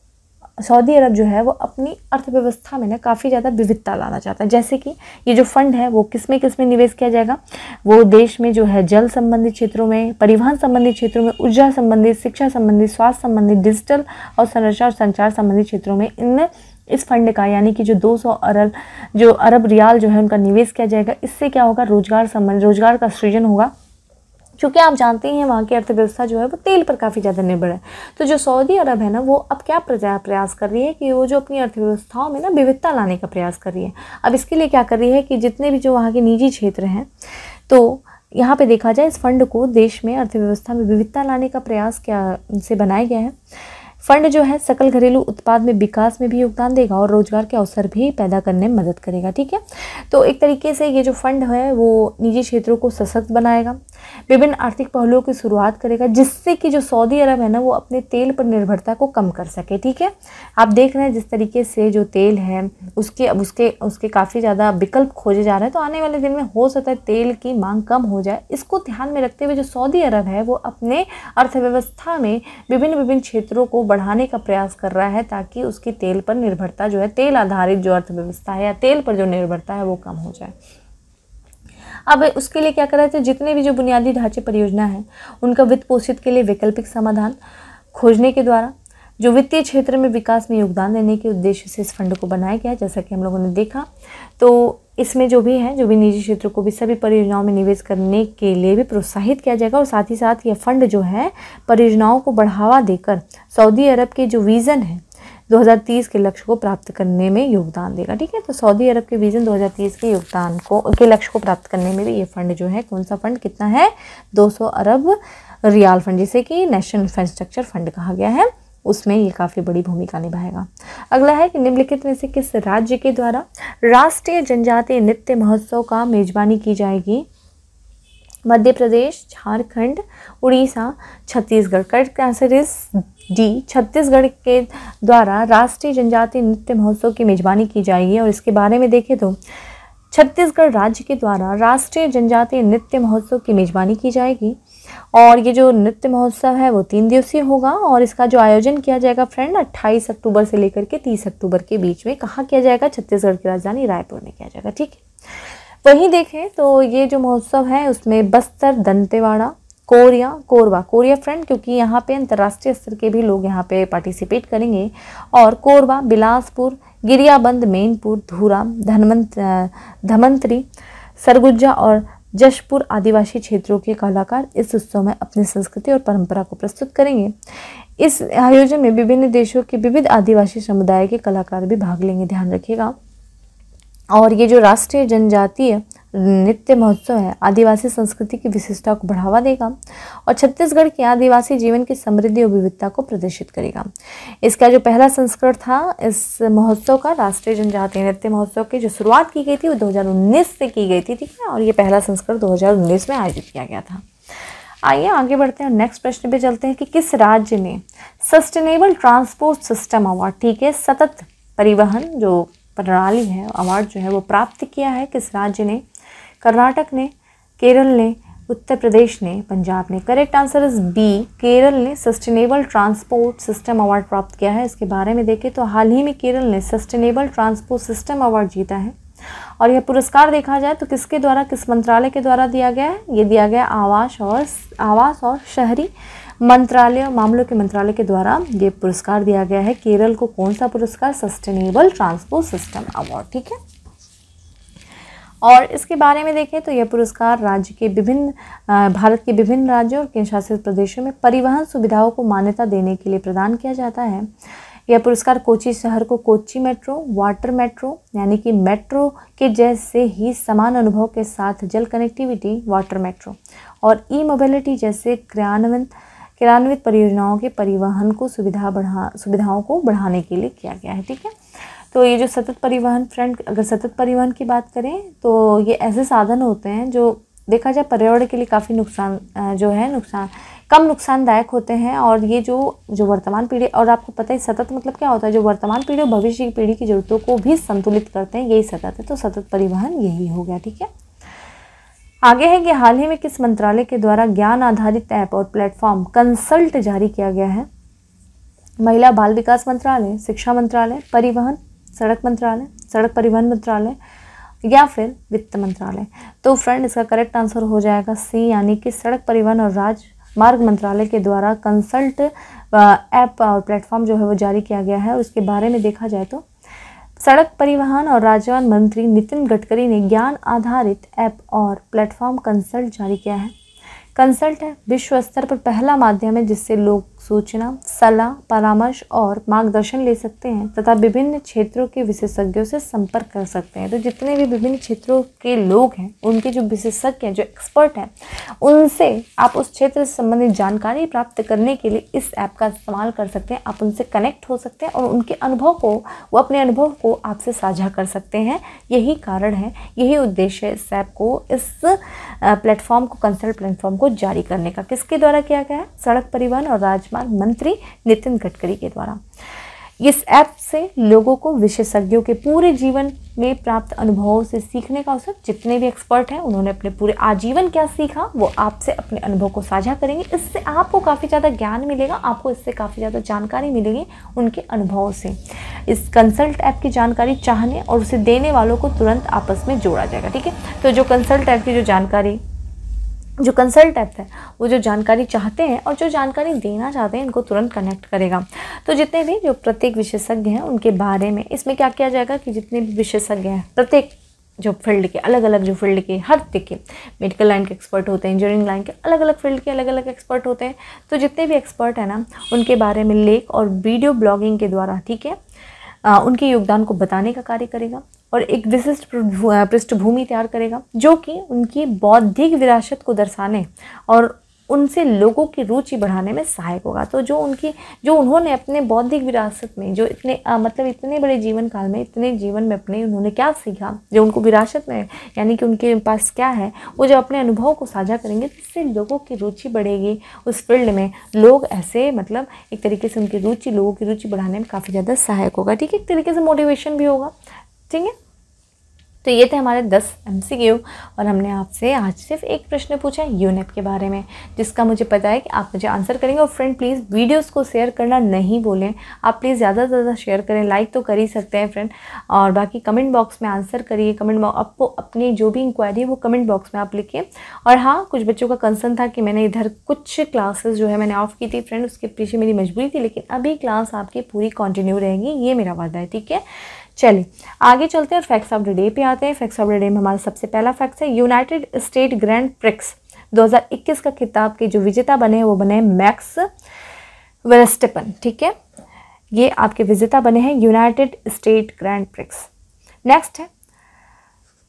सऊदी अरब जो है वो अपनी अर्थव्यवस्था में ना काफ़ी ज़्यादा विविधता लाना चाहता है। जैसे कि ये जो फंड है वो किस में निवेश किया जाएगा, वो देश में जो है जल संबंधित क्षेत्रों में, परिवहन संबंधित क्षेत्रों में, ऊर्जा संबंधित, शिक्षा संबंधित, स्वास्थ्य संबंधित, डिजिटल और संरचना और संचार संबंधित क्षेत्रों में इस फंड का यानी कि जो 200 अरब रियाल जो है उनका निवेश किया जाएगा। इससे क्या होगा, रोजगार का सृजन होगा। क्योंकि आप जानते हैं वहाँ की अर्थव्यवस्था जो है वो तेल पर काफ़ी ज़्यादा निर्भर है। तो जो सऊदी अरब है ना वो अब क्या प्रयास कर रही है कि वो जो अपनी अर्थव्यवस्थाओं में ना विविधता लाने का प्रयास कर रही है। अब इसके लिए क्या कर रही है कि जितने भी जो वहाँ के निजी क्षेत्र हैं, तो यहाँ पे देखा जाए इस फंड को देश में अर्थव्यवस्था में विविधता लाने का प्रयास क्या से बनाया गया है। फंड जो है सकल घरेलू उत्पाद में विकास में भी योगदान देगा और रोजगार के अवसर भी पैदा करने में मदद करेगा, ठीक है। तो एक तरीके से ये जो फंड है वो निजी क्षेत्रों को सशक्त बनाएगा, विभिन्न आर्थिक पहलुओं की शुरुआत करेगा, जिससे कि जो सऊदी अरब है ना वो अपने तेल पर निर्भरता को कम कर सके, ठीक है। आप देख रहे हैं जिस तरीके से जो तेल है उसके काफ़ी ज़्यादा विकल्प खोजे जा रहे हैं। तो आने वाले दिन में हो सकता है तेल की मांग कम हो जाए। इसको ध्यान में रखते हुए जो सऊदी अरब है वो अपने अर्थव्यवस्था में विभिन्न क्षेत्रों को बढ़ाने का प्रयास कर रहा है, ताकि उसकी तेल पर निर्भरता जो है, तेल आधारित जो अर्थव्यवस्था है या तेल पर जो निर्भरता है वो कम हो जाए। अब उसके लिए क्या कर रहे थे, जितने भी जो बुनियादी ढांचे परियोजना है उनका वित्त पोषित के लिए वैकल्पिक समाधान खोजने के द्वारा जो वित्तीय क्षेत्र में विकास में योगदान देने के उद्देश्य से इस फंड को बनाया गया। जैसा कि हम लोगों ने देखा, तो इसमें जो भी निजी क्षेत्र को भी सभी परियोजनाओं में निवेश करने के लिए भी प्रोत्साहित किया जाएगा। और साथ ही साथ यह फंड जो है परियोजनाओं को बढ़ावा देकर सऊदी अरब के जो विज़न है 2030 के लक्ष्य को प्राप्त करने में योगदान देगा, ठीक है। तो सऊदी अरब के विज़न 2030 के लक्ष्य को प्राप्त करने में भी ये फंड जो है, कौन सा फंड, कितना है, 200 अरब रियाल फंड, जिसे कि नेशनल इंफ्रास्ट्रक्चर फंड कहा गया है, उसमें ये काफ़ी बड़ी भूमिका निभाएगा। अगला है कि निम्नलिखित में से किस राज्य के द्वारा राष्ट्रीय जनजातीय नृत्य महोत्सव का मेजबानी की जाएगी? Madhya Pradesh, Jharkhand, Orissa, Chhattisgarh. Correct answer is D, Chhattisgarh के द्वारा राष्ट्रीय जनजातीय नृत्य महोत्सव की मेजबानी की जाएगी। और इसके बारे में देखें तो छत्तीसगढ़ राज्य के द्वारा राष्ट्रीय जनजातीय नृत्य महोत्सव की मेजबानी की जाएगी। और ये जो नृत्य महोत्सव है वो 3 दिवसीय होगा और इसका जो आयोजन किया जाएगा फ्रेंड 28 अक्टूबर से लेकर के 30 अक्टूबर के बीच में कहाँ किया जाएगा? छत्तीसगढ़ की राजधानी रायपुर में किया जाएगा, ठीक है। वहीं देखें तो ये जो महोत्सव है उसमें बस्तर, दंतेवाड़ा, कोरिया फ्रेंड, क्योंकि यहाँ पे अंतर्राष्ट्रीय स्तर के भी लोग यहाँ पे पार्टिसिपेट करेंगे। और कोरबा, बिलासपुर, गिरियाबंद, मैनपुर, धूरा, धमंतरी, सरगुजा और जशपुर आदिवासी क्षेत्रों के कलाकार इस उत्सव में अपनी संस्कृति और परंपरा को प्रस्तुत करेंगे। इस आयोजन में विभिन्न देशों के विविध आदिवासी समुदाय के कलाकार भी भाग लेंगे, ध्यान रखिएगा। और ये जो राष्ट्रीय जनजातीय नृत्य महोत्सव है आदिवासी संस्कृति की विशिष्टता को बढ़ावा देगा और छत्तीसगढ़ के आदिवासी जीवन की समृद्धि और विविधता को प्रदर्शित करेगा। इसका जो पहला संस्करण था इस महोत्सव का, राष्ट्रीय जनजातीय नृत्य महोत्सव की जो शुरुआत की गई थी वो 2019 से की गई थी, ठीक है, और ये पहला संस्करण 2019 में आयोजित किया गया था। आइए आगे बढ़ते हैं और नेक्स्ट प्रश्न पे चलते हैं कि किस राज्य ने सस्टेनेबल ट्रांसपोर्ट सिस्टम अवार्ड, ठीक है, सतत परिवहन जो प्रणाली है अवार्ड जो है वो प्राप्त किया है, किस राज्य ने? कर्नाटक ने, केरल ने, उत्तर प्रदेश ने, पंजाब ने। Correct answer is B, Kerala ने सस्टेनेबल ट्रांसपोर्ट सिस्टम अवार्ड प्राप्त किया है। इसके बारे में देखें तो हाल ही में केरल ने सस्टेनेबल ट्रांसपोर्ट सिस्टम अवार्ड जीता है। और यह पुरस्कार देखा जाए तो किसके द्वारा, किस मंत्रालय के द्वारा दिया गया है? ये दिया गया आवास और शहरी मंत्रालय मामलों के मंत्रालय के द्वारा ये पुरस्कार दिया गया है केरल को। कौन सा पुरस्कार? सस्टेनेबल ट्रांसपोर्ट सिस्टम अवार्ड, ठीक है। और इसके बारे में देखें तो यह पुरस्कार राज्य के भारत के विभिन्न राज्यों और केंद्र शासित प्रदेशों में परिवहन सुविधाओं को मान्यता देने के लिए प्रदान किया जाता है। यह पुरस्कार कोच्चि शहर को कोच्चि मेट्रो, वाटर मेट्रो यानी कि मेट्रो के जैसे ही समान अनुभव के साथ जल कनेक्टिविटी वाटर मेट्रो और ई मोबिलिटी जैसे क्रियान्वित परियोजनाओं के परिवहन को सुविधाओं को बढ़ाने के लिए किया गया है, ठीक है। तो ये जो सतत परिवहन फ्रेंड, अगर सतत परिवहन की बात करें तो ये ऐसे साधन होते हैं जो देखा जाए पर्यावरण के लिए काफ़ी कम नुकसानदायक होते हैं। और ये जो वर्तमान पीढ़ी, और आपको पता है सतत मतलब क्या होता है, जो वर्तमान पीढ़ी और भविष्य की पीढ़ी की जरूरतों को भी संतुलित करते हैं, यही सतत है। तो सतत परिवहन यही हो गया, ठीक है। आगे है कि हाल ही में किस मंत्रालय के द्वारा ज्ञान आधारित ऐप और प्लेटफॉर्म कंसल्ट जारी किया गया है? महिला बाल विकास मंत्रालय, शिक्षा मंत्रालय, परिवहन सड़क मंत्रालय, सड़क परिवहन मंत्रालय या फिर वित्त मंत्रालय। तो फ्रेंड इसका करेक्ट आंसर हो जाएगा सी, यानी कि सड़क परिवहन और राजमार्ग मंत्रालय के द्वारा कंसल्ट ऐप और प्लेटफॉर्म जो है वो जारी किया गया है। और उसके बारे में देखा जाए तो सड़क परिवहन और राजमार्ग मंत्री नितिन गडकरी ने ज्ञान आधारित ऐप और प्लेटफॉर्म कंसल्ट जारी किया है। कंसल्ट है विश्व स्तर पर पहला माध्यम है जिससे लोग सूचना, सलाह, परामर्श और मार्गदर्शन ले सकते हैं तथा विभिन्न क्षेत्रों के विशेषज्ञों से संपर्क कर सकते हैं। तो जितने भी विभिन्न क्षेत्रों के लोग हैं, उनके जो विशेषज्ञ हैं, जो एक्सपर्ट हैं, उनसे आप उस क्षेत्र से संबंधित जानकारी प्राप्त करने के लिए इस ऐप का इस्तेमाल कर सकते हैं। आप उनसे कनेक्ट हो सकते हैं और उनके वो अपने अनुभव को आपसे साझा कर सकते हैं। यही कारण है, यही उद्देश्य है इस ऐप को, इस प्लेटफॉर्म को, कंसल्ट प्लेटफॉर्म को जारी करने का। किसके द्वारा किया गया है? सड़क परिवहन और राजमार्ग मंत्री नितिन गडकरी के द्वारा। इस ऐप से लोगों को विशेषज्ञों के पूरे जीवन में प्राप्त अनुभवों से सीखने का अवसर, जितने भी एक्सपर्ट हैं उन्होंने अपने पूरे आजीवन क्या सीखा वो आपसे अपने अनुभव को साझा करेंगे। इससे आपको काफ़ी ज़्यादा ज्ञान मिलेगा, आपको इससे काफ़ी ज़्यादा जानकारी मिलेगी उनके अनुभवों से। इस कंसल्ट ऐप की जानकारी चाहने और उसे देने वालों को तुरंत आपस में जोड़ा जाएगा, ठीक है। तो जो कंसल्ट ऐप की जो कंसल्ट ऐप है वो जो जानकारी चाहते हैं और जो जानकारी देना चाहते हैं इनको तुरंत कनेक्ट करेगा। तो जितने भी जो प्रत्येक विशेषज्ञ हैं उनके बारे में इसमें क्या किया जाएगा कि जितने भी विशेषज्ञ हैं प्रत्येक जो फील्ड के अलग अलग, जो फील्ड के हर तरीके, मेडिकल लाइन के एक्सपर्ट होते हैं, इंजीनियरिंग लाइन के अलग अलग फील्ड के अलग अलग एक्सपर्ट होते हैं। तो जितने भी एक्सपर्ट हैं ना उनके बारे में लेख और वीडियो ब्लॉगिंग के द्वारा, ठीक है, उनके योगदान को बताने का कार्य करेगा और एक विशिष्ट पृष्ठभूमि तैयार करेगा जो कि उनकी बौद्धिक विरासत को दर्शाने और उनसे लोगों की रुचि बढ़ाने में सहायक होगा। तो जो उन्होंने अपने बौद्धिक विरासत में जो इतने बड़े जीवन काल में, इतने जीवन में अपने उन्होंने क्या सीखा, जो उनको विरासत में यानी कि उनके पास क्या है, वो जो अपने अनुभव को साझा करेंगे जिससे लोगों की रुचि बढ़ेगी उस फील्ड में। लोग ऐसे एक तरीके से उनकी रुचि, लोगों की रुचि बढ़ाने में काफ़ी ज़्यादा सहायक होगा, ठीक है। एक तरीके से मोटिवेशन भी होगा, ठीक है। तो ये थे हमारे 10 MCQ और हमने आपसे आज सिर्फ एक प्रश्न पूछा है यूनेप के बारे में, जिसका मुझे पता है कि आप मुझे आंसर करेंगे। और फ्रेंड प्लीज़ वीडियोस को शेयर करना नहीं भूलें, आप प्लीज़ ज़्यादा से ज़्यादा शेयर करें, लाइक तो कर ही सकते हैं फ्रेंड। और बाकी कमेंट बॉक्स में आंसर करिए, कमेंट बॉक्स आपको अपनी जो भी इंक्वायरी है वो कमेंट बॉक्स में आप लिखिए। और हाँ, कुछ बच्चों का कंसर्न था कि मैंने इधर कुछ क्लासेस जो है मैंने ऑफ की थी फ्रेंड, उसके पीछे मेरी मजबूरी थी, लेकिन अभी क्लास आपकी पूरी कंटिन्यू रहेगी, ये मेरा वादा है, ठीक है। चलिए आगे चलते हैं और फैक्ट्स ऑफ द डे पे आते हैं। फैक्ट्स ऑफ द डे में हमारा सबसे पहला फैक्ट है यूनाइटेड स्टेट ग्रैंड प्रिक्स 2021 का खिताब के जो विजेता बने हैं वो बने मैक्स वर्स्टेपन, ठीक है। ये आपके विजेता बने हैं United state grand prix. Next है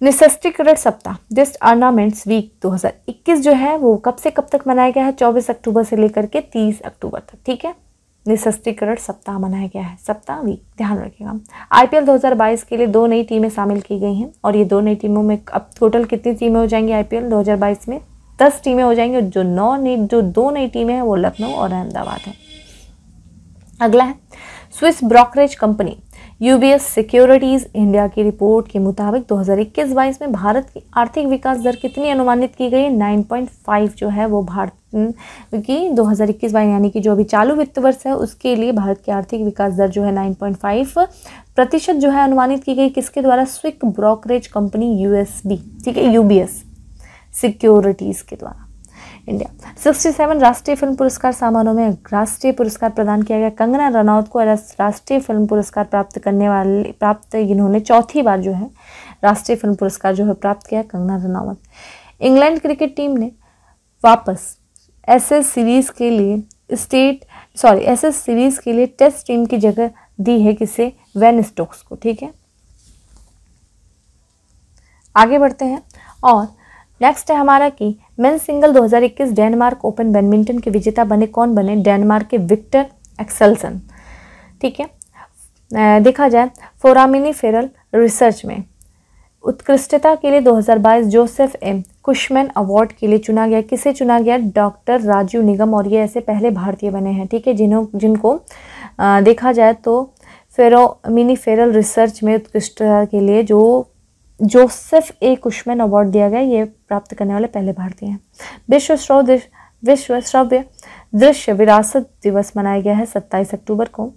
निशस्त्रीकरण सप्ताह दिस ऑर्नामेंट्स वीक 2021 जो है वो कब से कब तक मनाया गया है, 24 अक्टूबर से लेकर के 30 अक्टूबर तक, ठीक है। निशस्त्रीकरण सप्ताह मनाया गया है, सप्ताह वीक, ध्यान रखिएगा। IPL 2022 के लिए 2 नई टीमें शामिल की गई हैं और ये 2 नई टीमों में अब टोटल कितनी टीमें हो जाएंगी IPL 2022 में? 10 टीमें हो जाएंगी। जो 2 नई टीमें हैं वो लखनऊ और अहमदाबाद हैं। अगला है Swiss brokerage company UBS securities India की रिपोर्ट के मुताबिक 2021-22 में भारत की आर्थिक विकास दर कितनी अनुमानित की गई है? 9.5 जो है वो भारत की 2021-22 यानी कि जो अभी चालू वित्त वर्ष है उसके लिए भारत की आर्थिक विकास दर जो है 9.5% जो है अनुमानित की गई। किसके द्वारा? स्विस ब्रोकरेज कंपनी USB, ठीक है, UBS सिक्योरिटीज़ के द्वारा इंडिया। 67 राष्ट्रीय फिल्म पुरस्कार समारोह में राष्ट्रीय पुरस्कार प्रदान किया गया। कंगना रनौत को राष्ट्रीय फिल्म पुरस्कार प्राप्त इन्होंने चौथी बार जो है राष्ट्रीय फिल्म पुरस्कार जो है प्राप्त किया Kangana Ranaut. England cricket team ने वापस एसएस सीरीज के लिए टेस्ट टीम की जगह दी है किसे? वेन स्टोक्स को, ठीक है। आगे बढ़ते हैं और नेक्स्ट है हमारा कि men single 2021 Denmark open badminton के विजेता बने। कौन बने? डेनमार्क के विक्टर एक्सेल्सन, ठीक है। देखा जाए फोरामिनी फेरल रिसर्च में उत्कृष्टता के लिए 2022 जोसेफ एम कुशमैन अवार्ड के लिए चुना गया। किसे चुना गया? डॉक्टर राजीव निगम। और ये ऐसे पहले भारतीय बने हैं, ठीक है, जिनको देखा जाए तो फोरामिनी फेरल रिसर्च में उत्कृष्टता के लिए जो जोसेफ ए कुशमैन अवार्ड दिया गया, ये प्राप्त करने वाले पहले भारतीय हैं। विश्व श्रव्य दृश्य विरासत दिवस मनाया गया है 27 अक्टूबर को।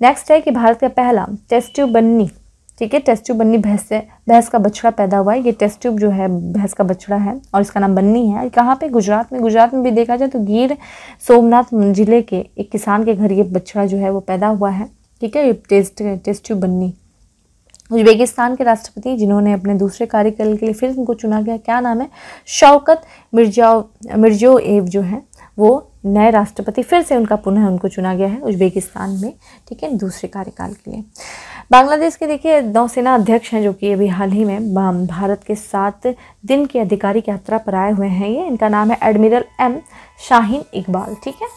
नेक्स्ट है कि भारत का पहला टेस्ट ट्यूब बन्नी, ठीक है, टेस्ट ट्यूब बन्नी भैंस का बछड़ा पैदा हुआ है। ये टेस्ट ट्यूब जो है भैंस का बछड़ा है और इसका नाम बन्नी है। कहाँ पे? गुजरात में भी देखा जाए तो गिर सोमनाथ जिले के एक किसान के घर ये बछड़ा जो है वो पैदा हुआ है, ठीक है। ये टेस्ट ट्यूब बन्नी। उज्बेकिस्तान के राष्ट्रपति जिन्होंने अपने दूसरे कार्यकाल के लिए फिर उनको चुना गया, क्या नाम है? शौकत मिर्जियोयेव जो है वो नए राष्ट्रपति, फिर से पुनः उनको चुना गया है उज्बेकिस्तान में, ठीक है, दूसरे कार्यकाल के लिए। बांग्लादेश के देखिए नौसेना अध्यक्ष हैं जो कि अभी हाल ही में भारत के 7 दिन की आधिकारिक यात्रा पर आए हुए हैं। ये इनका नाम है एडमिरल M शाहीन इकबाल, ठीक है।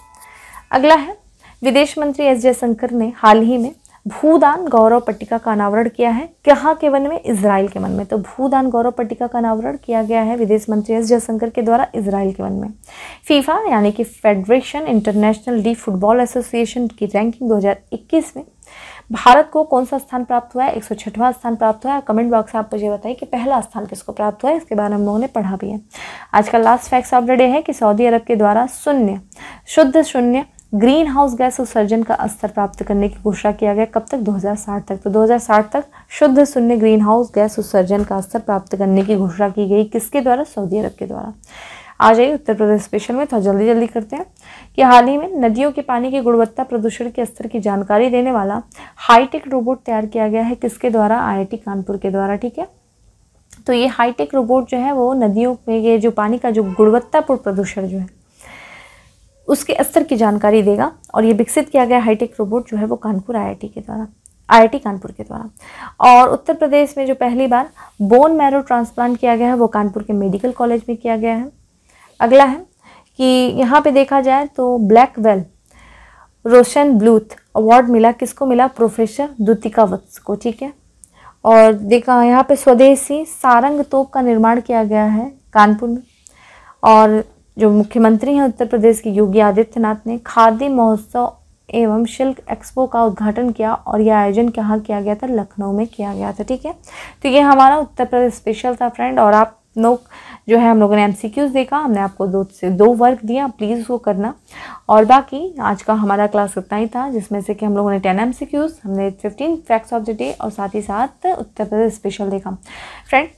अगला है विदेश मंत्री S जयशंकर ने हाल ही में भूदान गौरव पट्टिका का अनावरण किया है। कहाँ के वन में? इजराइल के वन में। तो भूदान गौरव पट्टिका का अनावरण किया गया है विदेश मंत्री एस जयशंकर के द्वारा इजराइल के वन में। फीफा यानी कि federation international D football association की रैंकिंग 2021 में भारत को कौन सा स्थान प्राप्त हुआ है? 106वां स्थान प्राप्त हुआ है। कमेंट बॉक्स में आप मुझे बताइए कि पहला स्थान किसको प्राप्त हुआ है। इसके बारे में हम लोगों ने पढ़ा भी है। आज का last fact of the day है कि सऊदी अरब के द्वारा शुद्ध शून्य ग्रीन हाउस गैस उत्सर्जन का स्तर प्राप्त करने की घोषणा किया गया। कब तक? 2060 तक। तो 2060 तक शुद्ध शून्य ग्रीन हाउस गैस उत्सर्जन का स्तर प्राप्त करने की घोषणा की गई। किसके द्वारा? सऊदी अरब के द्वारा। आ जाइए उत्तर प्रदेश स्पेशल में, तो जल्दी करते हैं कि हाल ही में नदियों के पानी की गुणवत्ता प्रदूषण के स्तर की जानकारी देने वाला हाईटेक रोबोट तैयार किया गया है। किसके द्वारा? IIT कानपुर के द्वारा, ठीक है। तो ये हाईटेक रोबोट जो है वो नदियों में ये जो पानी का जो गुणवत्तापूर्ण प्रदूषण जो है उसके स्तर की जानकारी देगा। और ये विकसित किया गया हाईटेक रोबोट जो है वो कानपुर IIT कानपुर के द्वारा। और उत्तर प्रदेश में जो पहली बार बोन मैरो ट्रांसप्लांट किया गया है वो कानपुर के मेडिकल कॉलेज में किया गया है। अगला है कि यहाँ पे देखा जाए तो ब्लैकवेल रोशन ब्लूथ अवार्ड मिला। किसको मिला? प्रोफेसर द्युतिका वत्स को, ठीक है। और देखा यहाँ पे स्वदेशी सारंग तोप का निर्माण किया गया है कानपुर में। और जो मुख्यमंत्री हैं उत्तर प्रदेश के योगी आदित्यनाथ ने खादी महोत्सव एवं शिल्प एक्सपो का उद्घाटन किया और यह आयोजन कहाँ किया गया था? लखनऊ में किया गया था। ठीक है, तो ये हमारा उत्तर प्रदेश स्पेशल था फ्रेंड। और आप लोग जो है हम लोगों ने MCQs देखा, हमने आपको 2 से 2 वर्क दिया, प्लीज़ उसको करना। और बाकी आज का हमारा क्लास उतना ही था, जिसमें से कि हम लोगों ने 10 MCQs, हमने 15 फैक्ट्स ऑफ द डे और साथ ही साथ उत्तर प्रदेश स्पेशल देखा। फ्रेंड,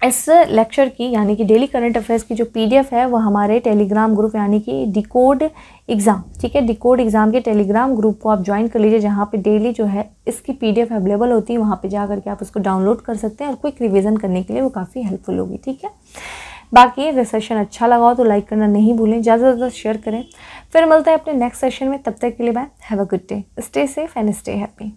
इस लेक्चर की यानी कि डेली करंट अफेयर्स की जो PDF है वो हमारे टेलीग्राम ग्रुप यानी कि डिकोड एग्ज़ाम, ठीक है, डिकोड एग्ज़ाम के टेलीग्राम ग्रुप को आप ज्वाइन कर लीजिए, जहाँ पे डेली जो है इसकी PDF अवेलेबल होती है। वहाँ पे जा करके आप उसको डाउनलोड कर सकते हैं और क्विक रिवीजन करने के लिए वो काफ़ी हेल्पफुल होगी। ठीक है, बाकी अगर सेशन अच्छा लगा हो तो लाइक करना नहीं भूलें, ज़्यादा से ज़्यादा शेयर करें। फिर मिलते हैं अपने नेक्स्ट सेशन में, तब तक के लिए bye, have a good day, stay safe and stay happy.